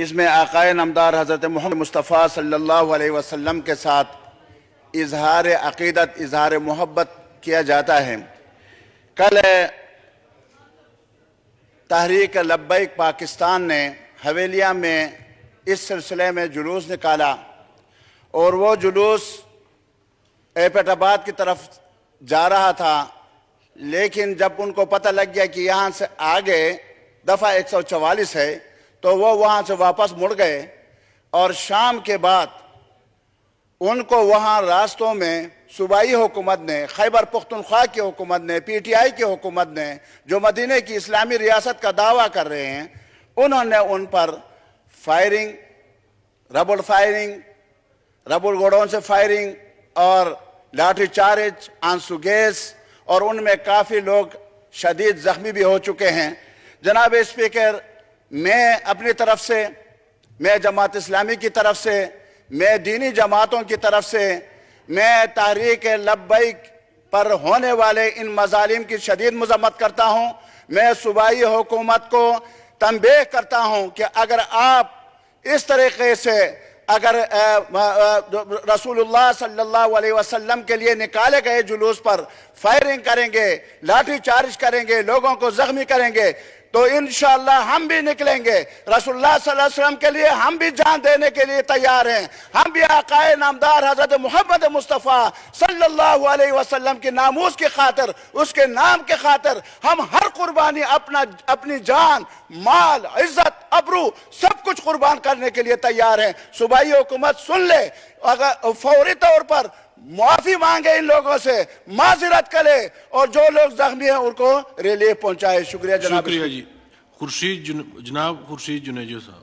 اس میں آقائے نامدار حضرت محمد مصطفیٰ صلی اللہ علیہ وسلم کے ساتھ اظہار عقیدت، اظہار محبت کیا جاتا ہے۔ کل تحریک لبیک پاکستان نے حویلیہ میں اس سلسلے میں جلوس نکالا اور وہ جلوس ایپٹ آباد کی طرف جا رہا تھا، لیکن جب ان کو پتہ لگ گیا کہ یہاں سے آگے دفعہ 144 ہے تو وہ وہاں سے واپس مڑ گئے، اور شام کے بعد ان کو وہاں راستوں میں صوبائی حکومت نے، خیبر پختونخوا کی حکومت نے، پی ٹی آئی کی حکومت نے، جو مدینہ کی اسلامی ریاست کا دعویٰ کر رہے ہیں، انہوں نے ان پر فائرنگ، ربڑ گوڑوں سے فائرنگ اور لاٹھی چارج، آنسو گیس، اور ان میں کافی لوگ شدید زخمی بھی ہو چکے ہیں۔ جناب اسپیکر، میں اپنی طرف سے، میں جماعت اسلامی کی طرف سے، میں دینی جماعتوں کی طرف سے، میں تحریک لبیک پر ہونے والے ان مظالم کی شدید مذمت کرتا ہوں۔ میں صوبائی حکومت کو تنبیہ کرتا ہوں کہ اگر آپ اس طریقے سے اگر رسول اللہ صلی اللہ علیہ وسلم کے لیے نکالے گئے جلوس پر فائرنگ کریں گے، لاٹھی چارج کریں گے، لوگوں کو زخمی کریں گے، تو انشاءاللہ ہم بھی نکلیں گے۔ رسول اللہ صلی اللہ علیہ وسلم کے لیے ہم بھی جان دینے کے لیے تیار ہیں۔ ہم بھی آقائے نامدار حضرت محمد مصطفیٰ صلی اللہ علیہ وسلم کی ناموس کی خاطر، اس کے نام کے خاطر ہم ہر قربانی، اپنی جان، مال، عزت، ابرو سب کچھ قربان کرنے کے لیے تیار ہیں۔ صوبائی حکومت سن لے، اگر فوری طور پر معافی مانگے، ان لوگوں سے معذرت کرے، اور جو لوگ زخمی ہیں ان کو ریلیف پہنچائے۔ شکریہ جناب۔ شکریہ جی۔ جناب خورشید جنیجو صاحب۔